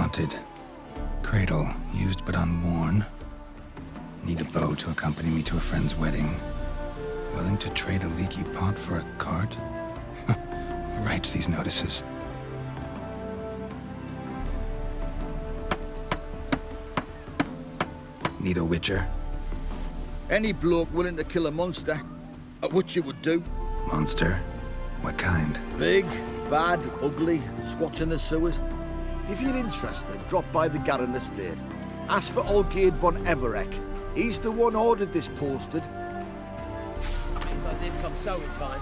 wanted. Cradle, used but unworn. Need a bow to accompany me to a friend's wedding. Willing to trade a leaky pot for a cart? Who writes these notices? Need a witcher? Any bloke willing to kill a monster, a witcher would do. Monster? What kind? Big, bad, ugly, squats in the sewers. If you're interested, drop by the Garren estate. Ask for Olgierd von Everek. He's the one ordered this posted. Things like this come so in time.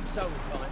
So in time.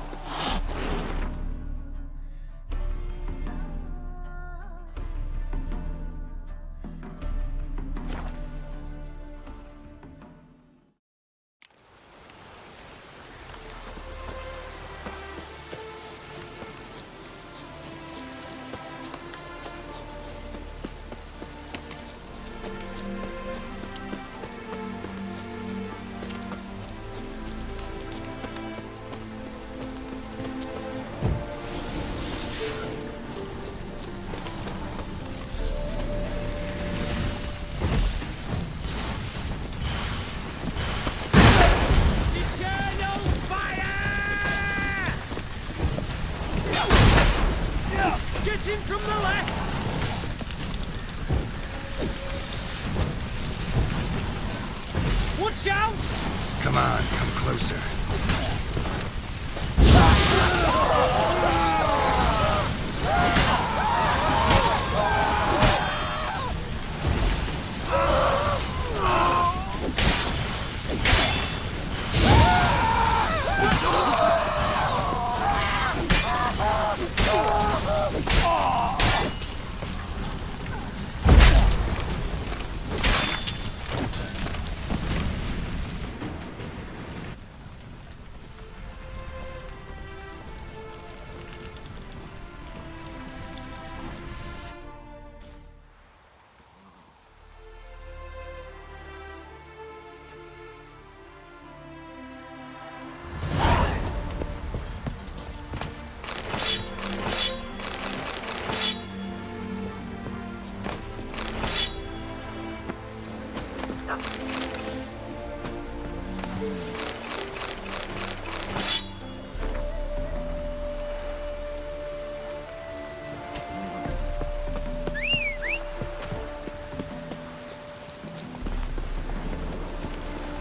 From the left! Watch out! Come on, come closer.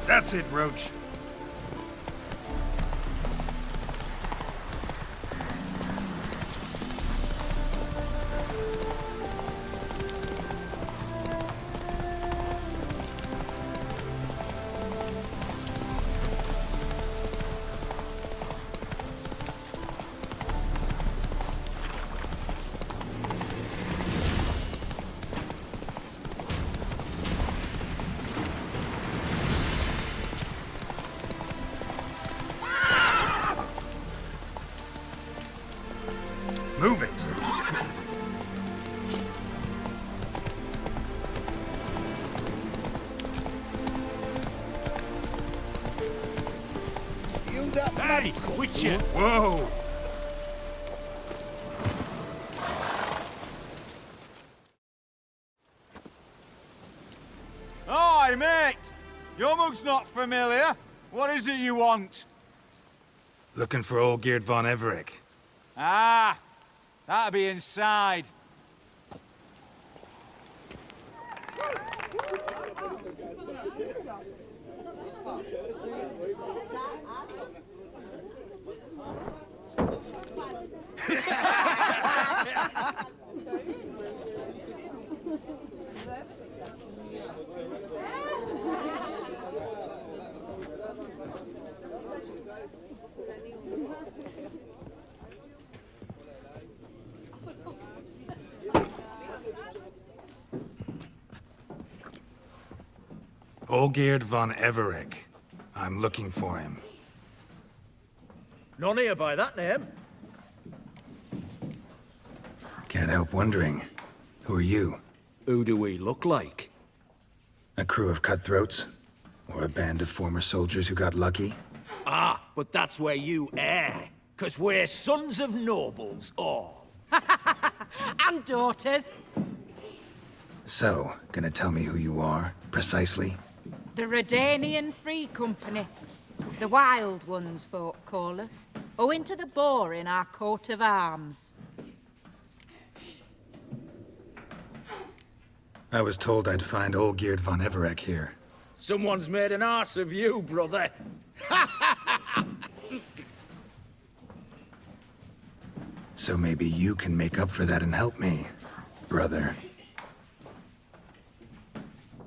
That's it, Roach. Move it! You that Hey, Witcher! Whoa! Hi, mate! Your mug's not familiar. What is it you want? Looking for Olgierd von Everek. Ah, that'll be inside. Olgierd von Everec. I'm looking for him. None here by that name. Can't help wondering. Who are you? Who do we look like? A crew of cutthroats? Or a band of former soldiers who got lucky? Ah, but that's where you err. 'Cause we're sons of nobles, all. And daughters. So, gonna tell me who you are, precisely? The Redanian Free Company. The Wild Ones, folk call us. Owing to the boar in our coat of arms. I was told I'd find Olgierd von Everec here. Someone's made an arse of you, brother. So maybe you can make up for that and help me, brother.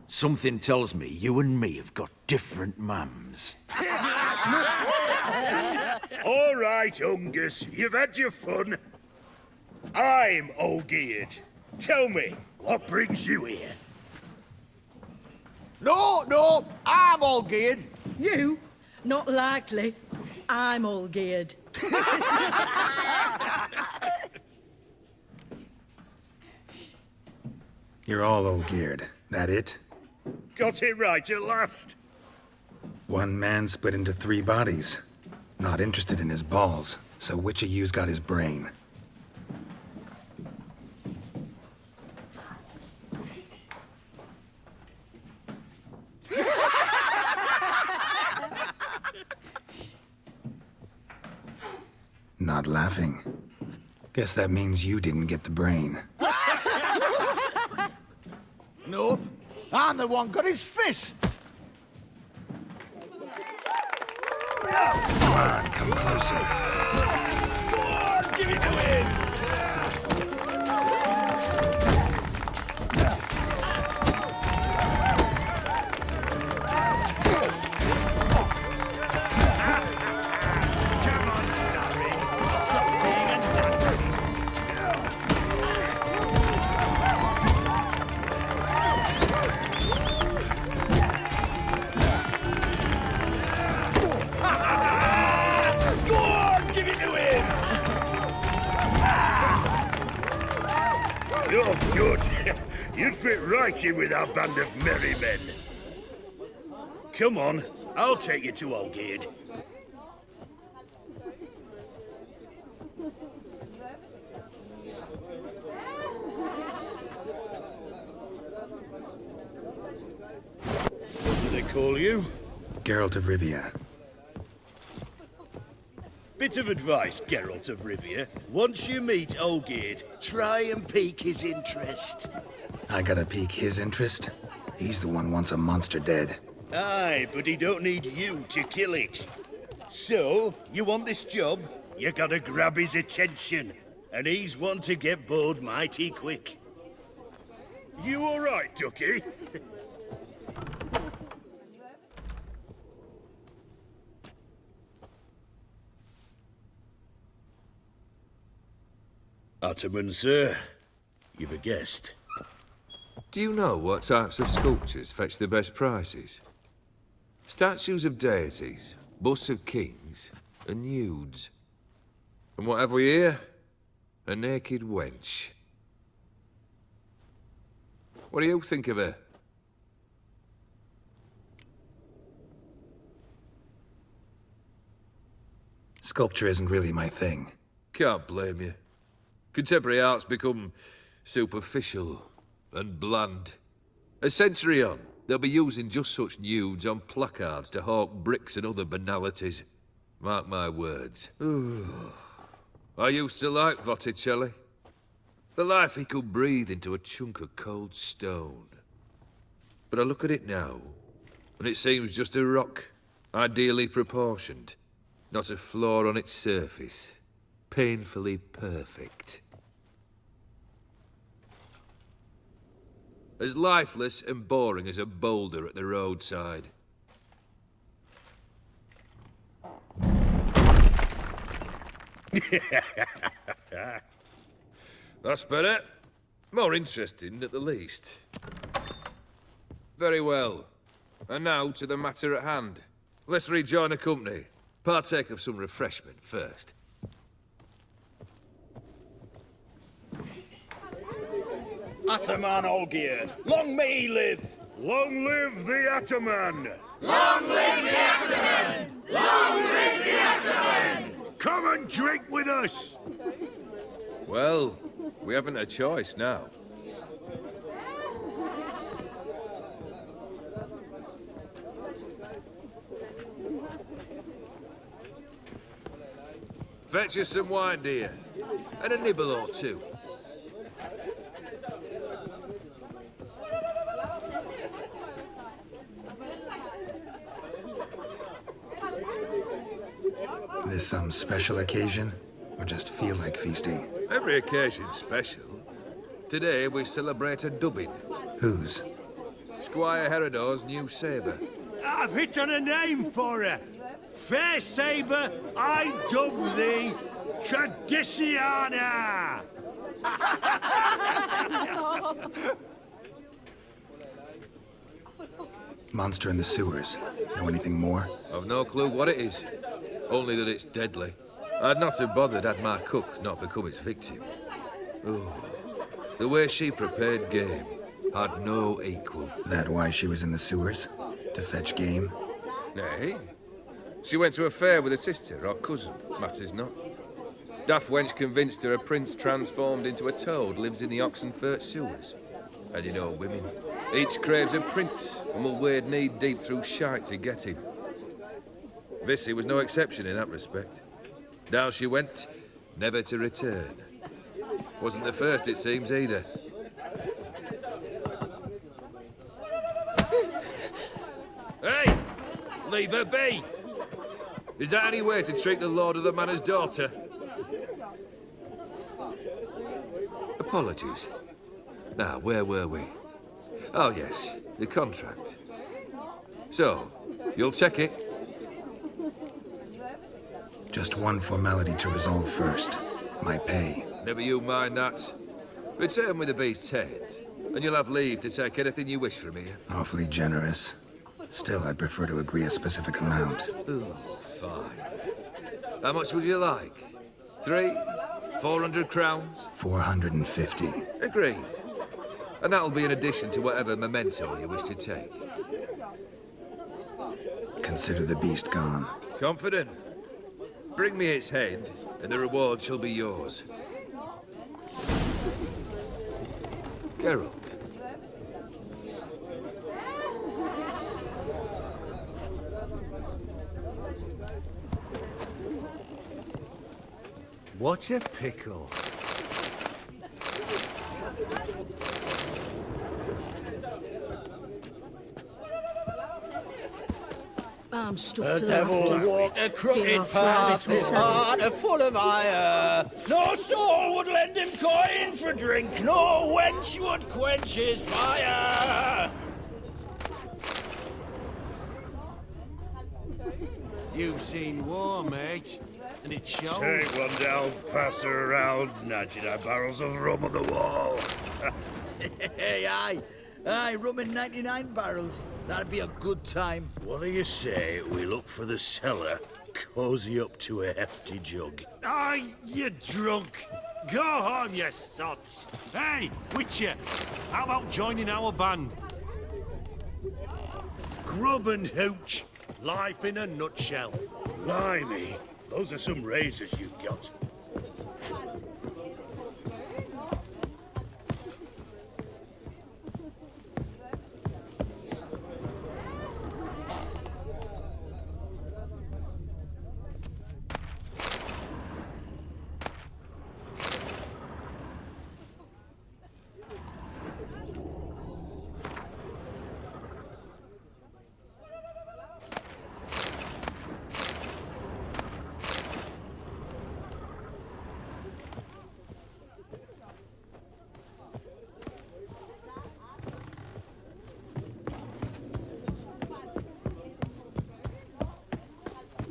Something tells me you and me have got different mums. All right, Ungus, you've had your fun. I'm Olgierd. Tell me, what brings you here? No, I'm all geared. You? Not likely. I'm all geared. You're all Olgierd, that it? Got it right at last. One man split into 3 bodies. Not interested in his balls, so which of you's got his brain? Not laughing. Guess that means you didn't get the brain. Nope. I'm the one got his fists. Come on, come closer. Give it to him! Come on, Sammy. Stop being a Nazi. Go on, give it to him! You're good. You'd fit right in with our band of merry men. Come on, I'll take you to Olgierd. What do they call you? Geralt of Rivia. Bit of advice, Geralt of Rivia. Once you meet Olgierd, try and pique his interest. I gotta pique his interest? He's the one wants a monster dead. Aye, but he don't need you to kill it. So, you want this job? You gotta grab his attention. And he's one to get bored mighty quick. You alright, Ducky? Ottoman, sir. You've a guest. Do you know what types of sculptures fetch the best prices? Statues of deities, busts of kings, and nudes. And what have we here? A naked wench. What do you think of her? Sculpture isn't really my thing. Can't blame you. Contemporary art's become superficial and bland. A century on, they'll be using just such nudes on placards to hawk bricks and other banalities. Mark my words. I used to like Botticelli. The life he could breathe into a chunk of cold stone. But I look at it now, and it seems just a rock, ideally proportioned, not a flaw on its surface. Painfully perfect. As lifeless and boring as a boulder at the roadside. That's better. More interesting, at the least. Very well. And now to the matter at hand. Let's rejoin the company. Partake of some refreshment first. Ataman Olgierd, long may he live! Long live the Ataman! Long live the Taxman! Long live the Taxman! Come and drink with us! Well, we haven't a choice now. Fetch us some wine, dear. And a nibble or two. This some special occasion? Or just feel like feasting? Every occasion's special. Today we celebrate a dubbing. Whose? Squire Herodor's new sabre. I've hit on a name for her. Fair Sabre, I dub thee Tradiciana! Monster in the sewers. Know anything more? I've no clue what it is. Only that it's deadly. I'd not have bothered had my cook not become its victim. Oh, the way she prepared game had no equal. That why she was in the sewers? To fetch game? Nay. She went to a fair with a sister or cousin, matters not. Daft wench convinced her a prince transformed into a toad lives in the Oxenfurt sewers. And you know women, each craves a prince and will wade knee-deep through shite to get him. Vissy was no exception in that respect. Down she went, never to return. Wasn't the first, it seems, either. Hey! Leave her be! Is that any way to treat the lord of the manor's daughter? Apologies. Now, where were we? Oh, yes, the contract. So, you'll check it? Just one formality to resolve first. My pay. Never you mind that. Return with the beast's head, and you'll have leave to take anything you wish from here. Awfully generous. Still, I'd prefer to agree a specific amount. Ooh, fine. How much would you like? 400 crowns? 450. Agreed. And that'll be in addition to whatever memento you wish to take. Consider the beast gone. Confident? Bring me its head, and the reward shall be yours. Geralt. What a pickle. I'm stuffed to devil's the walk a crooked path, His heart are full of ire. No soul would lend him coin for drink, no wench would quench his fire. You've seen war, mate, and it shows. Take one down, pass her around, 99 barrels of rum on the wall. Hey, aye, rum in 99 barrels. That'd be a good time. What do you say we look for the cellar, cozy up to a hefty jug? Aye, you drunk. Go home, you sots. Hey, Witcher, how about joining our band? Grub and hooch. Life in a nutshell. Blimey, those are some razors you've got.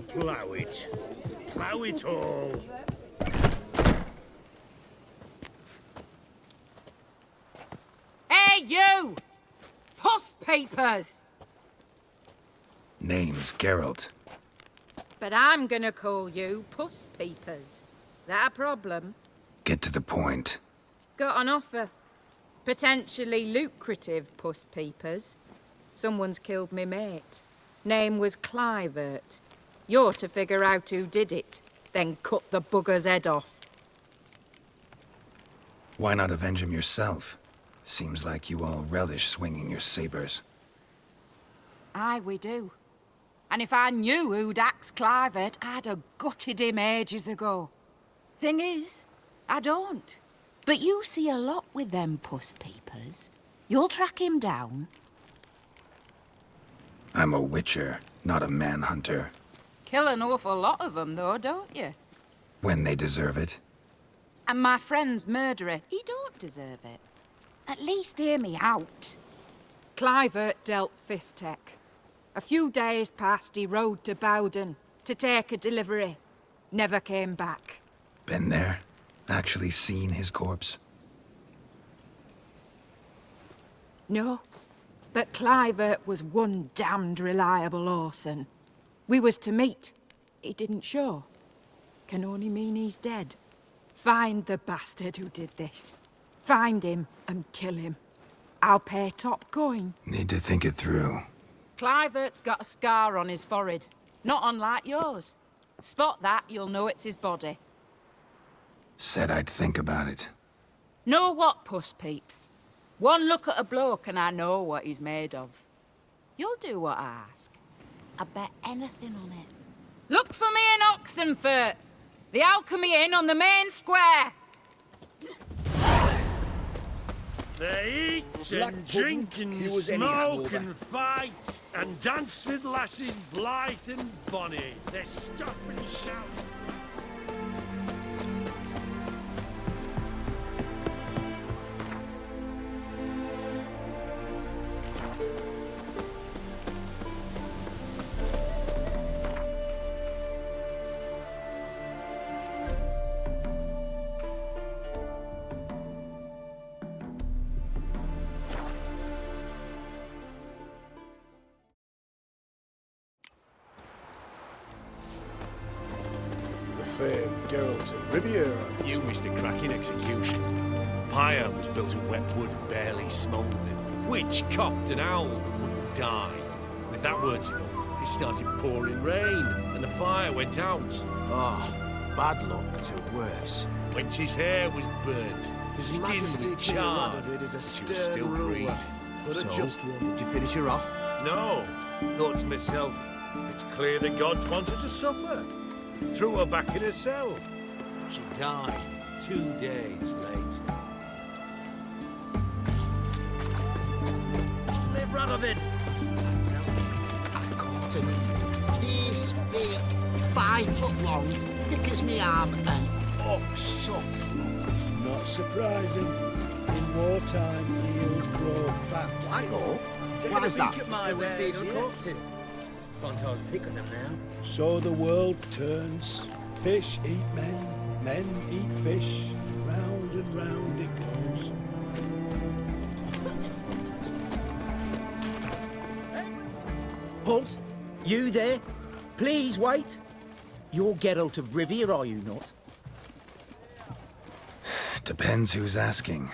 Plough it. Plough it all. Hey, you! Post papers! Name's Geralt. But I'm gonna call you Puss Peepers. That a problem? Get to the point. Got an offer. Potentially lucrative Puss Peepers. Someone's killed me mate. Name was Clive. You're to figure out who did it, then cut the bugger's head off. Why not avenge him yourself? Seems like you all relish swinging your sabers. Aye, we do. And if I knew who'd axed Clive, I'd have gutted him ages ago. Thing is, I don't. But you see a lot with them Puss Peepers. You'll track him down. I'm a witcher, not a manhunter. Kill an awful lot of them, though, don't you? When they deserve it. And my friend's murderer, he don't deserve it. At least hear me out. Clive dealt Fistech. A few days past, he rode to Bowden to take a delivery. Never came back. Been there? Actually seen his corpse? No. But Clive was one damned reliable horseman. We was to meet. He didn't show. Can only mean he's dead. Find the bastard who did this. Find him and kill him. I'll pay top coin. Need to think it through. Clive's got a scar on his forehead. Not unlike yours. Spot that, you'll know it's his body. Said I'd think about it. Know what, Puss Peeps? One look at a bloke and I know what he's made of. You'll do what I ask. I bet anything on it. Look for me in Oxenfurt. The Alchemy Inn on the main square. They eat Black and pudding, drink and cures any smoke hangover. and fight and dance with lasses blithe and bonny. They stop and shout. Famed Geralt of Rivia. You missed a cracking execution. Pyre was built of wet wood barely smouldering. Witch coughed an owl but wouldn't die. With that word's enough, it started pouring rain and the fire went out. Ah, bad luck to worse. Wench's hair was burnt. His His skin Majesty was King charred. Radovid is a She was stern still ruler, green. but So? a just one. Did you finish her off? No, thought to myself, it's clear the gods want her to suffer. Threw her back in her cell. She died 2 days later. Live Radovid! I caught him. This big, 5 foot long, thick as me arm, and up. Not surprising. In wartime, eels grow fat. I know. Why is that? My wares, corpses. Fontar's thick on them now. So the world turns. Fish eat men, men eat fish. Round and round it goes. Halt! You there? Please wait. You're Geralt of Rivia, are you not? Depends who's asking.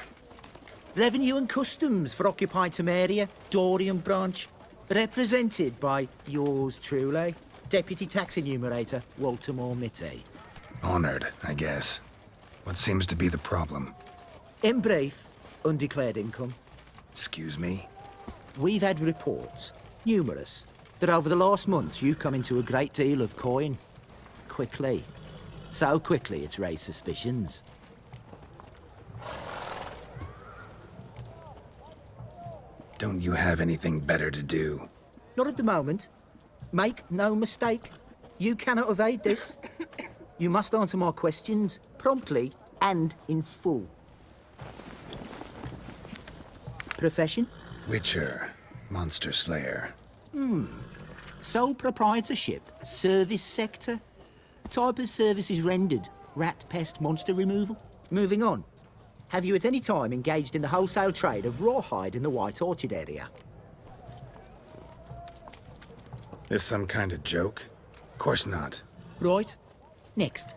Revenue and Customs for occupied Temeria, Dorian branch. Represented by yours truly, Deputy Tax Enumerator Walter Mitte. Honored, I guess. What seems to be the problem? In brief, undeclared income. Excuse me? We've had reports, numerous, that over the last months you've come into a great deal of coin. Quickly. So quickly it's raised suspicions. Don't you have anything better to do? Not at the moment. Make no mistake. You cannot evade this. You must answer my questions promptly and in full. Profession? Witcher. Monster Slayer. Sole proprietorship? Service sector? Type of services rendered? Rat, pest, monster removal? Moving on. Have you at any time engaged in the wholesale trade of rawhide in the White Orchard area? This some kind of joke? Of course not. Right. Next.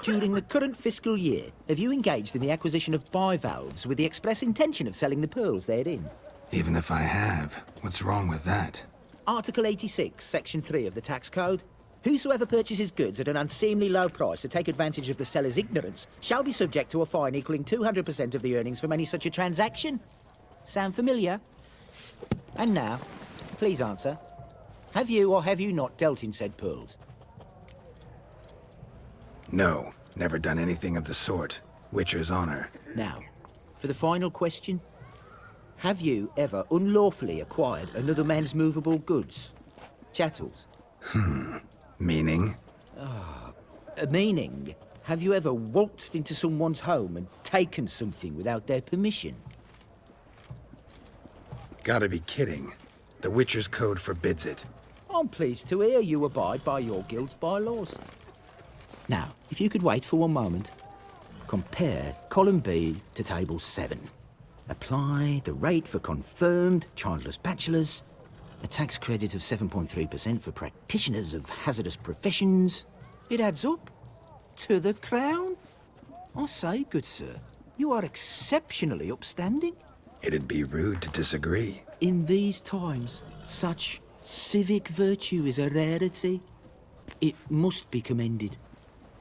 During the current fiscal year, have you engaged in the acquisition of bivalves with the express intention of selling the pearls therein? Even if I have, what's wrong with that? Article 86, Section 3 of the Tax Code. Whosoever purchases goods at an unseemly low price to take advantage of the seller's ignorance shall be subject to a fine equaling 200% of the earnings from any such a transaction. Sound familiar? And now, please answer. Have you or have you not dealt in said pearls? No, never done anything of the sort. Witcher's honor. Now, for the final question. Have you ever unlawfully acquired another man's movable goods? Chattels? Meaning? Meaning, have you ever waltzed into someone's home and taken something without their permission? Gotta be kidding. The Witcher's Code forbids it. I'm pleased to hear you abide by your guild's bylaws. Now, if you could wait for one moment. Compare column B to table 7. Apply the rate for confirmed childless bachelors, a tax credit of 7.3% for practitioners of hazardous professions. It adds up to the crown. I say, good sir, you are exceptionally upstanding. It'd be rude to disagree. In these times, such civic virtue is a rarity. It must be commended,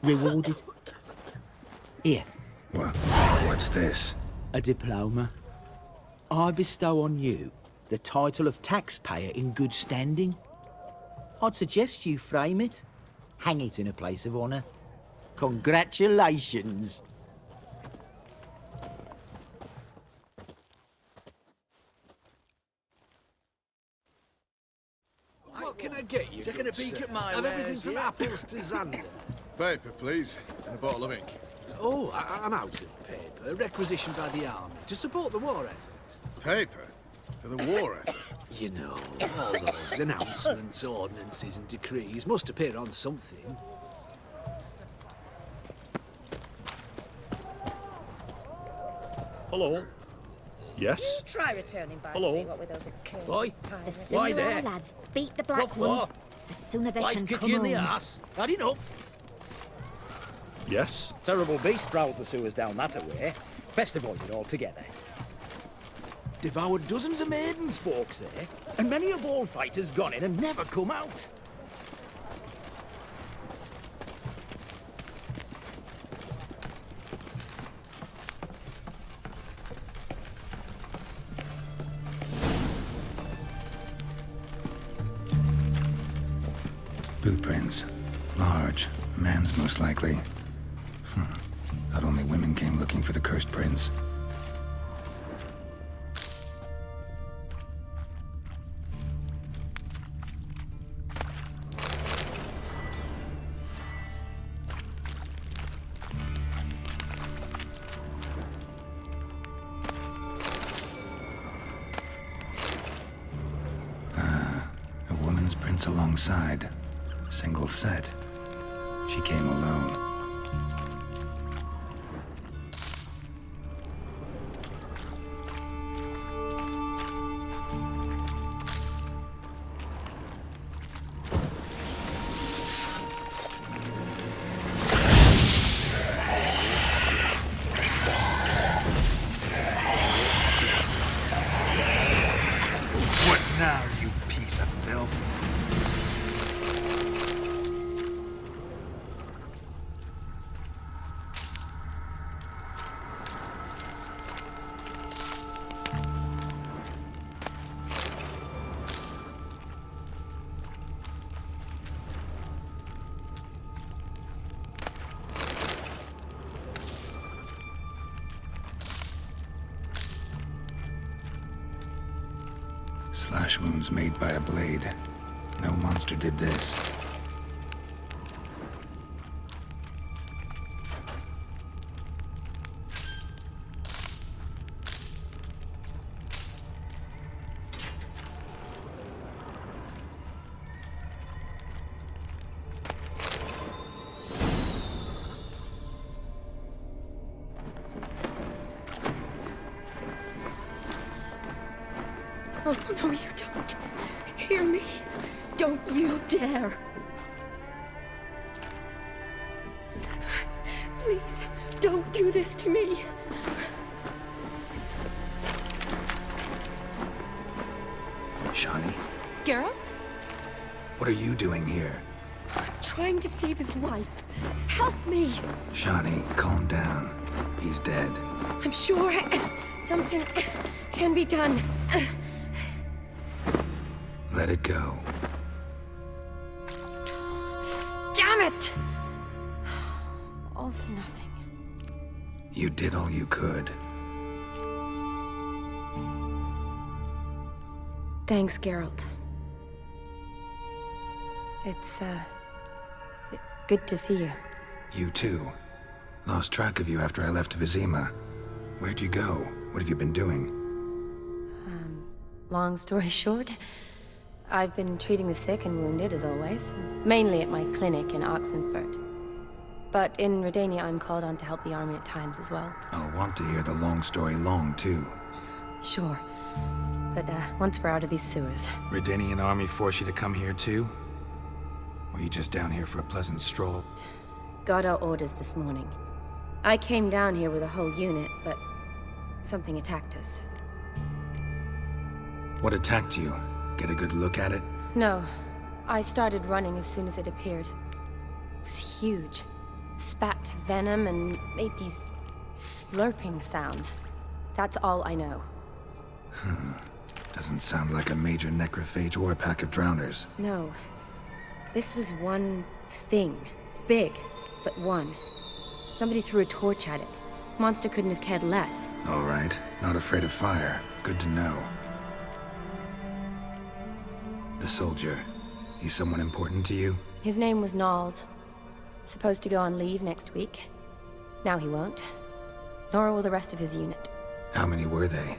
rewarded. Here. What's this? A diploma. I bestow on you the title of taxpayer in good standing. I'd suggest you frame it, hang it in a place of honour. Congratulations. What can I get you? Taking a peek at my Have wares, everything from yeah? apples to Xander. Paper, please, and a bottle of ink. Oh, I'm out of paper, requisitioned by the army to support the war effort. Paper? For the war effort? You know, all those announcements, ordinances and decrees must appear on something. Hello? Yes? Try returning by Hello? sea, what with those accursed Oi. pirates. Why there? lads beat the black What for? ones. The sooner they Life can kick come you in the home. arse. Had enough. Yes? Terrible beast prowls the sewers down that away. Best avoid it altogether. Devoured dozens of maidens, folks say, and many a ball fighter's gone in and never come out. Boot prints. Large. Man's most likely. Thought only women came looking for the cursed prince. A woman's prints alongside. Single set. She came alone. What now, you piece of filth? Slash wounds made by a blade. No monster did this. Oh, no, you don't. Hear me. Don't you dare! Please, don't do this to me! Shani, Geralt? what are you doing here? Trying to save his life. Help me! Shani, calm down. He's dead. I'm sure something can be done. Let it go. Damn it! All for nothing. You did all you could. Thanks, Geralt. It's, good to see you. You too. Lost track of you after I left Vizima. Where'd you go? What have you been doing? Long story short, I've been treating the sick and wounded, as always. Mainly at my clinic in Oxenfurt. But in Redania, I'm called on to help the army at times as well. I'll want to hear the long story long, too. Sure. But, once we're out of these sewers... Redanian army force you to come here, too? Or are you just down here for a pleasant stroll? Got our orders this morning. I came down here with a whole unit, but... something attacked us. What attacked you? Get a good look at it? No. I started running as soon as it appeared. It was huge. Spat venom and made these slurping sounds. That's all I know. Doesn't sound like a major necrophage or a pack of drowners. No. This was one thing. Big, but one. Somebody threw a torch at it. Monster couldn't have cared less. All right. Not afraid of fire. Good to know. The soldier. He's someone important to you? His name was Knowles. Supposed to go on leave next week. Now he won't. Nor will the rest of his unit. How many were they?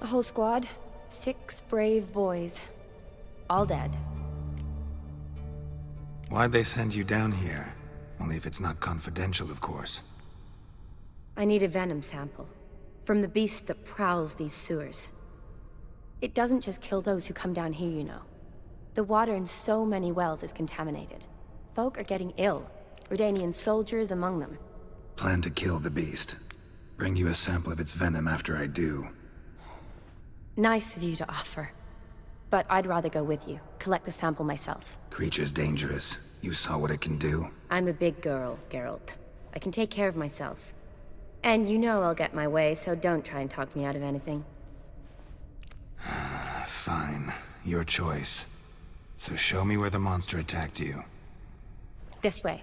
The whole squad? 6 brave boys. All dead. Why'd they send you down here? Only if it's not confidential, of course. I need a venom sample. From the beast that prowls these sewers. It doesn't just kill those who come down here, you know. The water in so many wells is contaminated. Folk are getting ill. Redanian soldiers among them. Plan to kill the beast. Bring you a sample of its venom after I do. Nice of you to offer. But I'd rather go with you. Collect the sample myself. Creature's dangerous. You saw what it can do. I'm a big girl, Geralt. I can take care of myself. And you know I'll get my way, so don't try and talk me out of anything. Fine. Your choice. So show me where the monster attacked you. This way.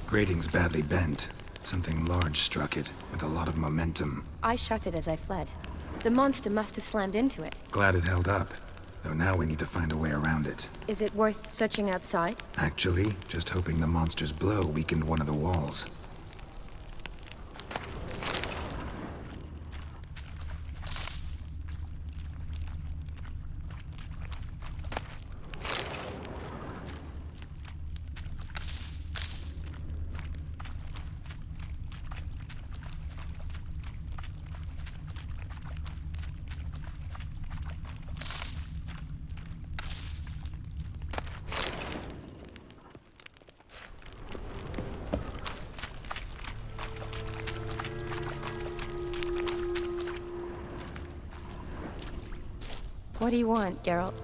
Grating's badly bent. Something large struck it, with a lot of momentum. I shut it as I fled. The monster must have slammed into it. Glad it held up. Though now we need to find a way around it. Is it worth searching outside? Actually, just hoping the monster's blow weakened one of the walls. What do you want, Geralt?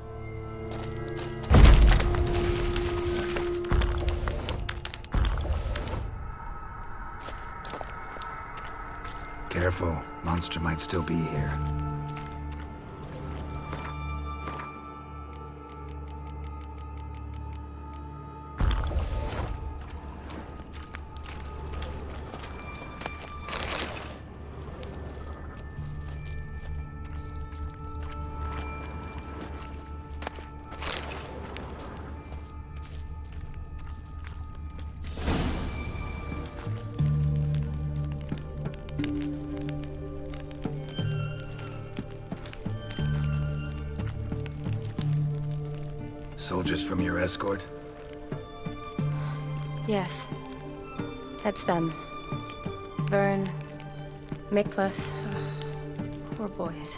Careful, monster might still be here. Soldiers from your escort? Yes. That's them. Vern, Miklas. Poor boys.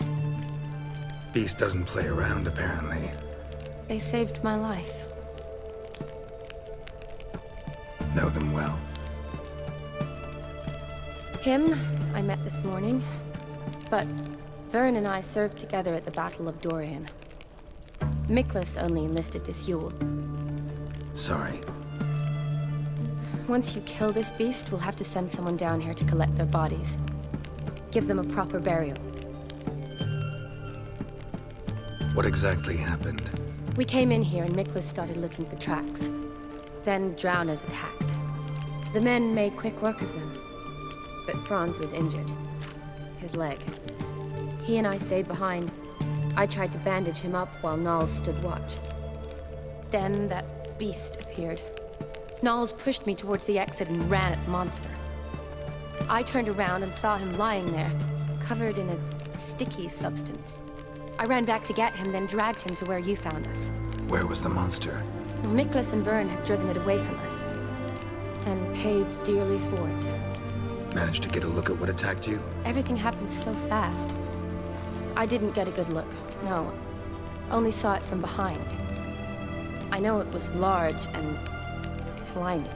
Beast doesn't play around, apparently. They saved my life. Know them well? Him, I met this morning. But Vern and I served together at the Battle of Dorian. Miklas only enlisted this Yule. Sorry. Once you kill this beast, we'll have to send someone down here to collect their bodies. Give them a proper burial. What exactly happened? We came in here and Miklas started looking for tracks. Then drowners attacked. The men made quick work of them. But Franz was injured. His leg. He and I stayed behind. I tried to bandage him up while Nals stood watch. Then that beast appeared. Nals pushed me towards the exit and ran at the monster. I turned around and saw him lying there, covered in a sticky substance. I ran back to get him, then dragged him to where you found us. Where was the monster? Miklas and Vern had driven it away from us. And paid dearly for it. Managed to get a look at what attacked you? Everything happened so fast. I didn't get a good look, no. Only saw it from behind. I know it was large and slimy.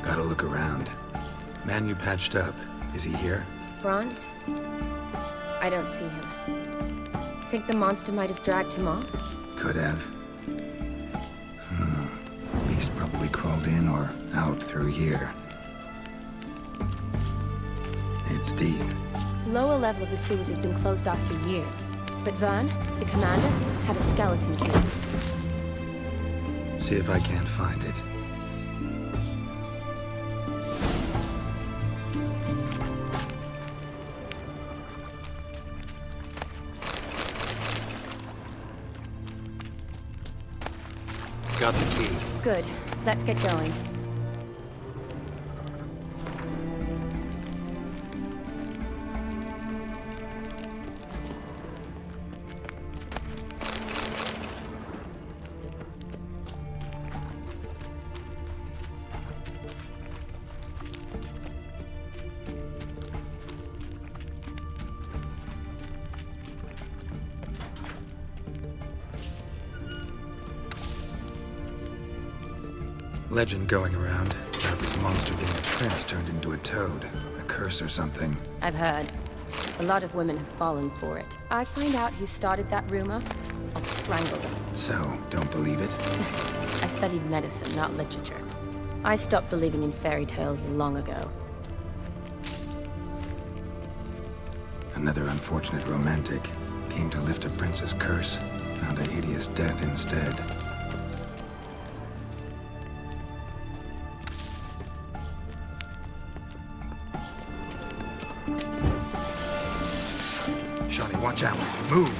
Gotta look around. Man you patched up, is he here? Franz? I don't see him. Think the monster might have dragged him off? Could have. Beast probably crawled in or out through here. It's deep. Lower level of the sewers has been closed off for years. But Vern, the commander, had a skeleton key. See if I can't find it. Got the key. Good. Let's get going. Legend going around about this monster being a prince turned into a toad. A curse or something. I've heard. A lot of women have fallen for it. I find out who started that rumor, I'll strangle them. So, don't believe it? I studied medicine, not literature. I stopped believing in fairy tales long ago. Another unfortunate romantic came to lift a prince's curse, found a hideous death instead. Shani, watch out. Move!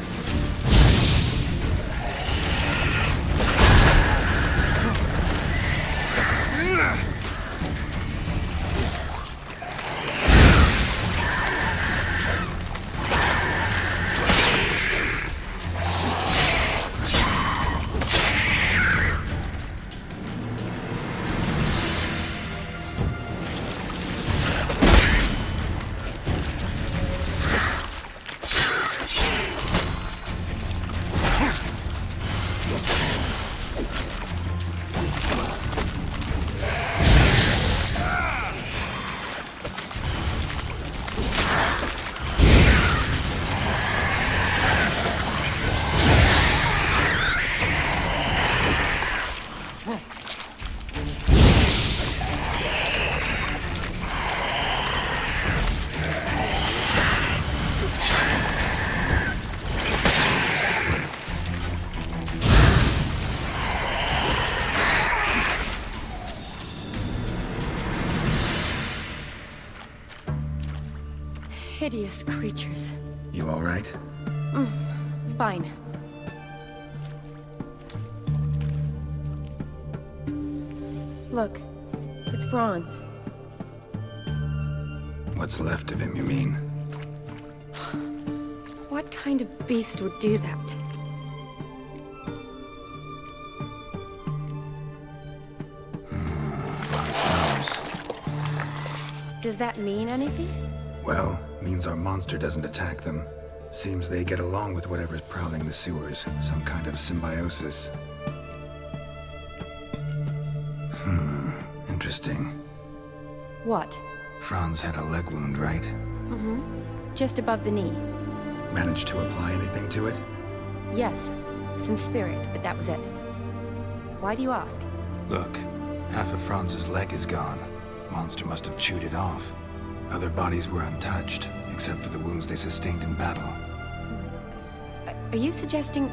Hideous creatures. You all right? Fine. Look, it's bronze. What's left of him, you mean? What kind of beast would do that? Does that mean anything? Well, means our monster doesn't attack them. Seems they get along with whatever's prowling the sewers. Some kind of symbiosis. Interesting. What? Franz had a leg wound, right? Mm-hmm. Just above the knee. Managed to apply anything to it? Yes. Some spirit, but that was it. Why do you ask? Look, half of Franz's leg is gone. Monster must have chewed it off. Other bodies were untouched, except for the wounds they sustained in battle. Are you suggesting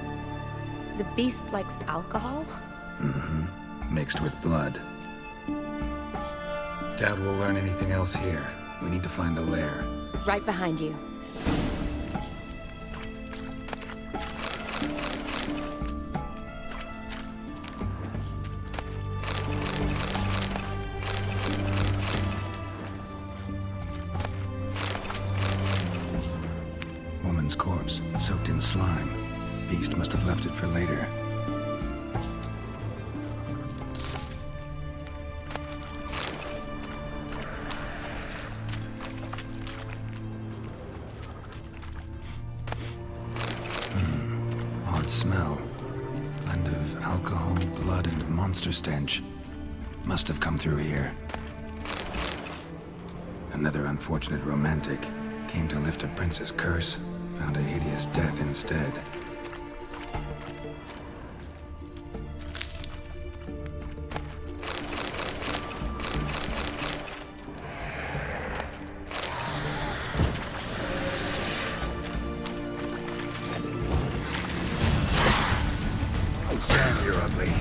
the beast likes alcohol? Mm-hmm. Mixed with blood. Doubt we'll learn anything else here. We need to find the lair. Right behind you. Woman's corpse, soaked in slime. Beast must have left it for later. Odd smell. Blend of alcohol, blood, and monster stench. Must have come through here. Another unfortunate romantic. Came to lift a prince's curse. Found a hideous death instead. Sam, you're ugly.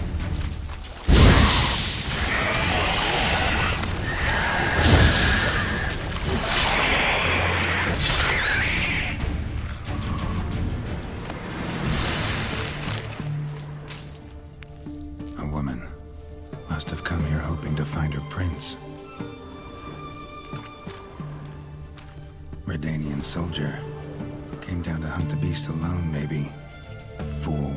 A woman. Must have come here hoping to find her prince. Redanian soldier. Came down to hunt the beast alone, maybe. Fool.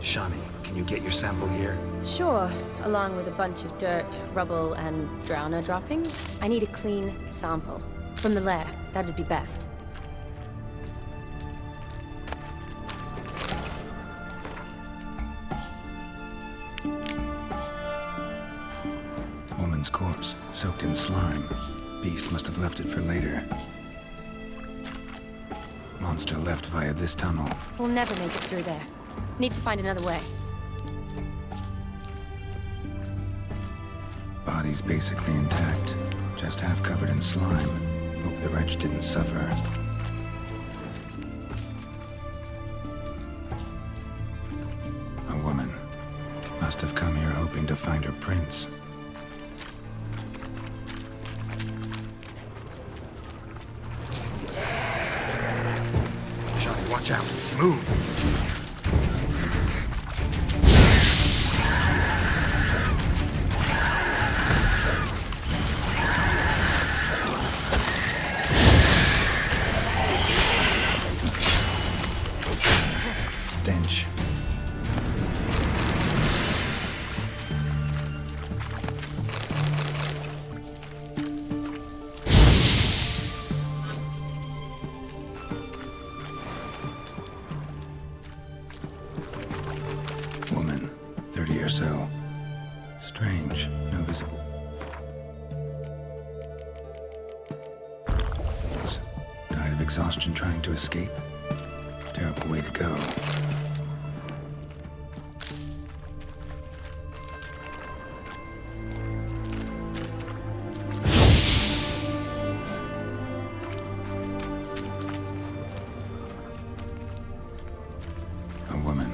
Shani, can you get your sample here? Sure, along with a bunch of dirt, rubble, and drowner droppings. I need a clean sample. From the lair, that'd be best. Woman's corpse, soaked in slime. Beast must have left it for later. Monster left via this tunnel. We'll never make it through there. Need to find another way. Body's basically intact, just half covered in slime. Hope the wretch didn't suffer. A woman. Must have come here hoping to find her prince. Shani, watch out. Move! Stench. Woman, 30 or so. Strange, no visible. Died of exhaustion trying to escape. Terrible way to go. A woman.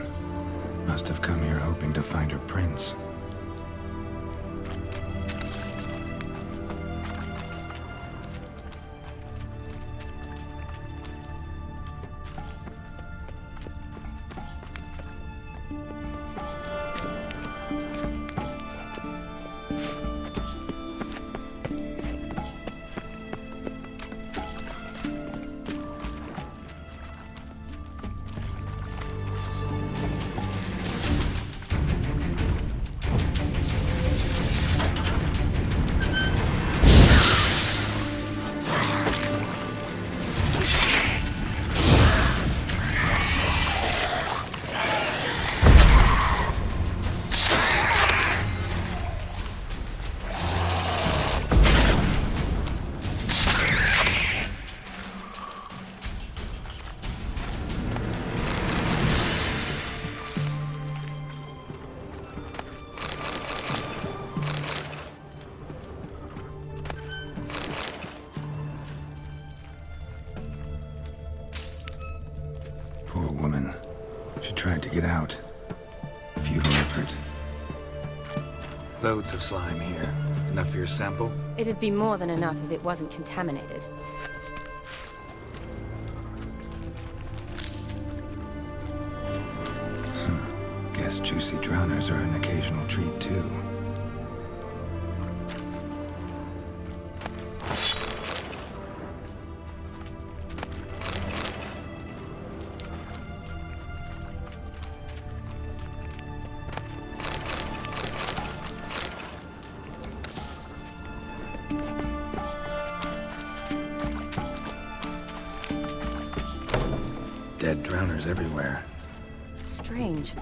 Must have come here hoping to find her prince. dig it out. Futile effort. Loads of slime here. Enough for your sample? It'd be more than enough if it wasn't contaminated. Guess juicy drowners are an occasional treat, too. Dead drowners everywhere. Strange.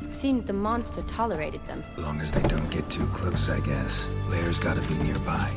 Seemed the monster tolerated them. Long as they don't get too close, I guess. Lair's gotta be nearby.